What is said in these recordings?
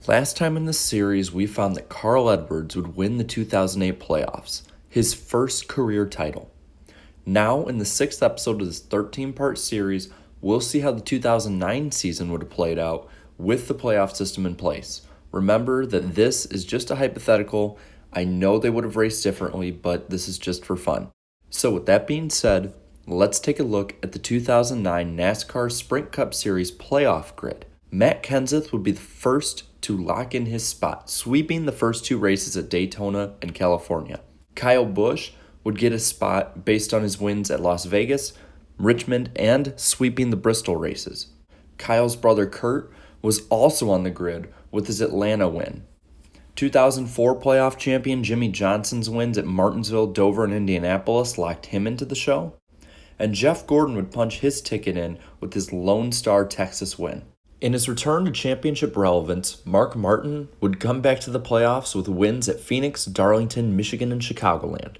Last time in this series, we found that Carl Edwards would win the 2008 playoffs, his first career title. Now, in the 6th episode of this 13-part series, we'll see how the 2009 season would have played out with the playoff system in place. Remember that this is just a hypothetical. I know they would have raced differently, but this is just for fun. So with that being said, let's take a look at the 2009 NASCAR Sprint Cup Series playoff grid. Matt Kenseth would be the first to lock in his spot, sweeping the first two races at Daytona and California. Kyle Busch would get a spot based on his wins at Las Vegas, Richmond, and sweeping the Bristol races. Kyle's brother Kurt was also on the grid with his Atlanta win. 2004 playoff champion Jimmie Johnson's wins at Martinsville, Dover, and Indianapolis locked him into the show. And Jeff Gordon would punch his ticket in with his Lone Star Texas win. In his return to championship relevance, Mark Martin would come back to the playoffs with wins at Phoenix, Darlington, Michigan, and Chicagoland.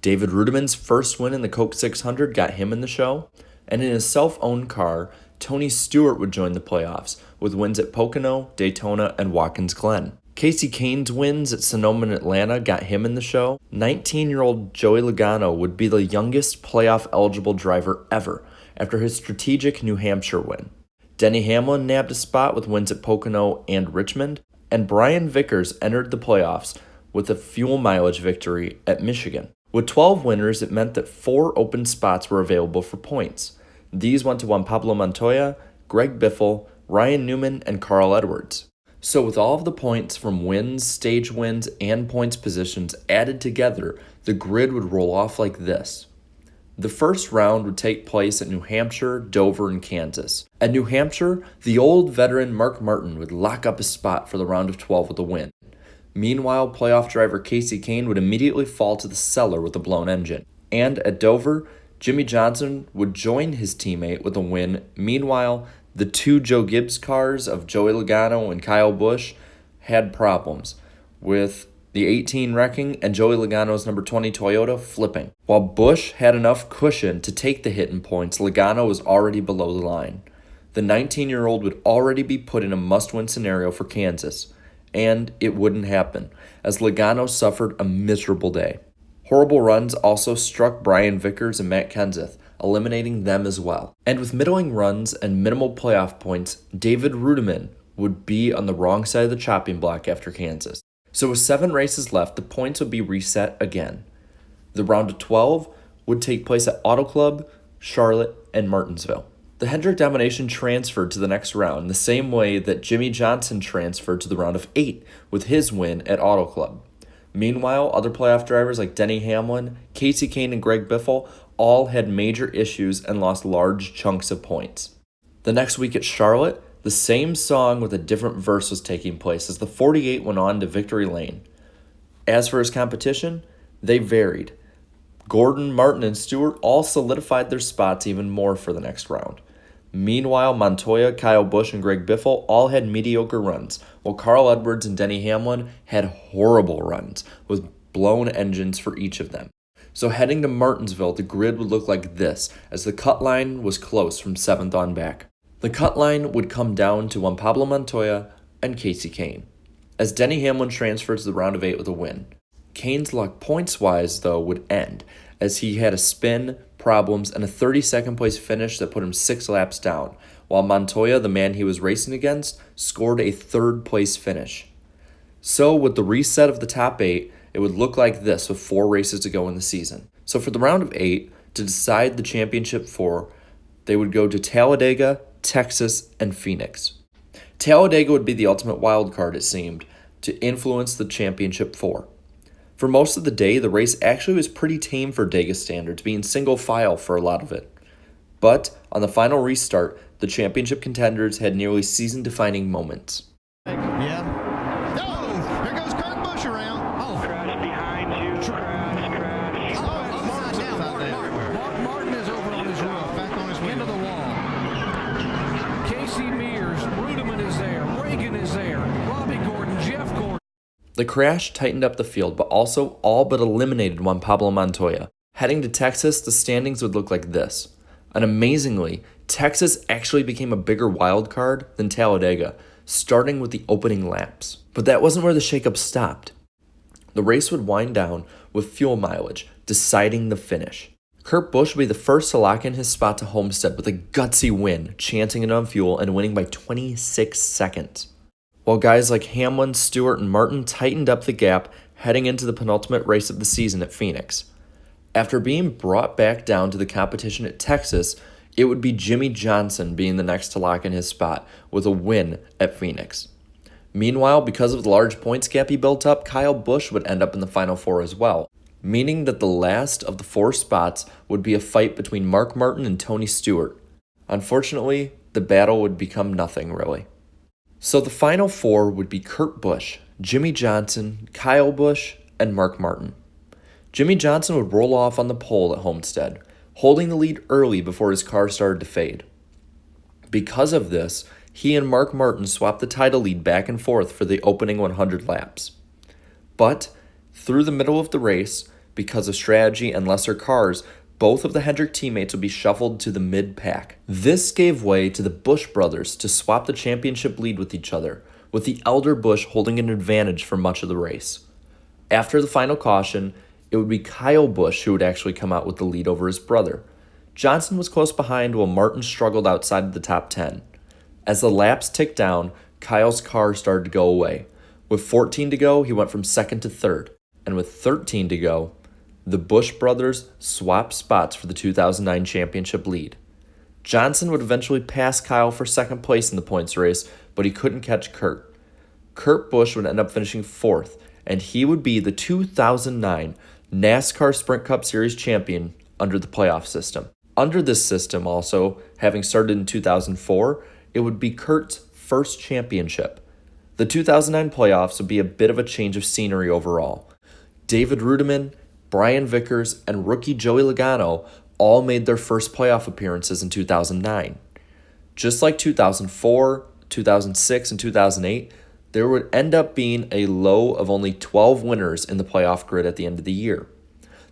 David Rudimann's first win in the Coke 600 got him in the show, and in his self-owned car, Tony Stewart would join the playoffs with wins at Pocono, Daytona, and Watkins Glen. Casey Kane's wins at Sonoma and Atlanta got him in the show. 19-year-old Joey Logano would be the youngest playoff-eligible driver ever after his strategic New Hampshire win. Denny Hamlin nabbed a spot with wins at Pocono and Richmond, and Brian Vickers entered the playoffs with a fuel mileage victory at Michigan. With 12 winners, it meant that 4 open spots were available for points. These went to Juan Pablo Montoya, Greg Biffle, Ryan Newman, and Carl Edwards. So with all of the points from wins, stage wins, and points positions added together, the grid would roll off like this. The first round would take place at New Hampshire, Dover, and Kansas. At New Hampshire, the old veteran Mark Martin would lock up a spot for the round of 12 with a win. Meanwhile, playoff driver Casey Kane would immediately fall to the cellar with a blown engine. And at Dover, Jimmie Johnson would join his teammate with a win. Meanwhile, the two Joe Gibbs cars of Joey Logano and Kyle Busch had problems, with the 18 wrecking and Joey Logano's number 20 Toyota flipping. While Busch had enough cushion to take the hit in points, Logano was already below the line. The 19-year-old would already be put in a must-win scenario for Kansas, and it wouldn't happen, as Logano suffered a miserable day. Horrible runs also struck Brian Vickers and Matt Kenseth, eliminating them as well. And with middling runs and minimal playoff points, David Rudimann would be on the wrong side of the chopping block after Kansas. So with 7 races left, the points would be reset again. The round of 12 would take place at Auto Club, Charlotte, and Martinsville. The Hendrick domination transferred to the next round the same way that Jimmie Johnson transferred to the round of 8 with his win at Auto Club. Meanwhile, other playoff drivers like Denny Hamlin, Casey Kane, and Greg Biffle all had major issues and lost large chunks of points. The next week at Charlotte, the same song with a different verse was taking place as the 48 went on to victory lane. As for his competition, they varied. Gordon, Martin, and Stewart all solidified their spots even more for the next round. Meanwhile, Montoya, Kyle Busch, and Greg Biffle all had mediocre runs, while Carl Edwards and Denny Hamlin had horrible runs, with blown engines for each of them. So heading to Martinsville, the grid would look like this, as the cut line was close from 7th on back. The cut line would come down to Juan Pablo Montoya and Casey Kane, as Denny Hamlin transferred to the round of 8 with a win. Kane's luck points-wise, though, would end, as he had a spin, problems, and a 32nd place finish that put him 6 laps down, while Montoya, the man he was racing against, scored a 3rd place finish. So with the reset of the top 8, it would look like this with 4 races to go in the season. So for the round of 8, to decide the championship 4, they would go to Talladega, Texas, and Phoenix. Talladega would be the ultimate wild card, it seemed, to influence the championship 4. For most of the day, the race actually was pretty tame for Dega standards, being single file for a lot of it. But on the final restart, the championship contenders had nearly season-defining moments. Yeah. Oh, there goes Kurt Busch around. Oh, Crash behind you. Crash. Martin is over on his roof, back on his way into the wall. Casey Mears, Rudimann is there, Reagan is there, Robbie Gordon, Jeff Gordon. The crash tightened up the field, but also all but eliminated Juan Pablo Montoya. Heading to Texas, the standings would look like this. And amazingly, Texas actually became a bigger wild card than Talladega, starting with the opening laps. But that wasn't where the shakeup stopped. The race would wind down with fuel mileage, deciding the finish. Kurt Busch would be the first to lock in his spot to Homestead with a gutsy win, chancing it on fuel and winning by 26 seconds. While guys like Hamlin, Stewart, and Martin tightened up the gap heading into the penultimate race of the season at Phoenix. After being brought back down to the competition at Texas, it would be Jimmie Johnson being the next to lock in his spot with a win at Phoenix. Meanwhile, because of the large points gap he built up, Kyle Busch would end up in the Final Four as well, meaning that the last of the 4 spots would be a fight between Mark Martin and Tony Stewart. Unfortunately, the battle would become nothing, really. So the Final Four would be Kurt Busch, Jimmie Johnson, Kyle Busch, and Mark Martin. Jimmie Johnson would roll off on the pole at Homestead, holding the lead early before his car started to fade. Because of this, he and Mark Martin swapped the title lead back and forth for the opening 100 laps. But through the middle of the race, because of strategy and lesser cars, both of the Hendrick teammates would be shuffled to the mid-pack. This gave way to the Busch brothers to swap the championship lead with each other, with the elder Busch holding an advantage for much of the race. After the final caution, it would be Kyle Busch who would actually come out with the lead over his brother. Johnson was close behind while Martin struggled outside of the top 10. As the laps ticked down, Kyle's car started to go away. With 14 to go, he went from second to third. And with 13 to go, the Busch brothers swapped spots for the 2009 championship lead. Johnson would eventually pass Kyle for second place in the points race, but he couldn't catch Kurt. Kurt Busch would end up finishing 4th, and he would be the 2009 NASCAR Sprint Cup Series champion under the playoff system. Under this system also, having started in 2004, it would be Kurt's first championship. The 2009 playoffs would be a bit of a change of scenery overall. David Rudiman, Brian Vickers, and rookie Joey Logano all made their first playoff appearances in 2009. Just like 2004, 2006, and 2008, there would end up being a low of only 12 winners in the playoff grid at the end of the year.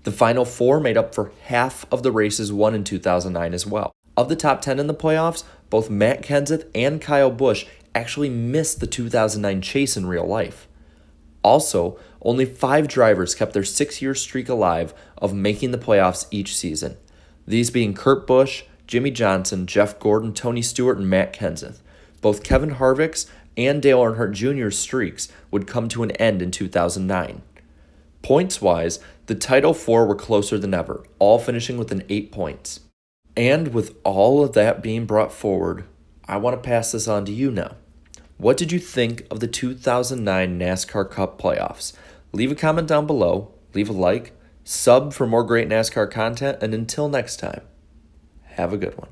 The Final Four made up for half of the races won in 2009 as well. Of the top 10 in the playoffs, both Matt Kenseth and Kyle Busch actually missed the 2009 chase in real life. Also, only 5 drivers kept their 6-year streak alive of making the playoffs each season, these being Kurt Busch, Jimmie Johnson, Jeff Gordon, Tony Stewart, and Matt Kenseth. Both Kevin Harvick's and Dale Earnhardt Jr.'s streaks would come to an end in 2009. Points-wise, the Title 4 were closer than ever, all finishing within 8 points. And with all of that being brought forward, I want to pass this on to you now. What did you think of the 2009 NASCAR Cup playoffs? Leave a comment down below, leave a like, sub for more great NASCAR content, and until next time, have a good one.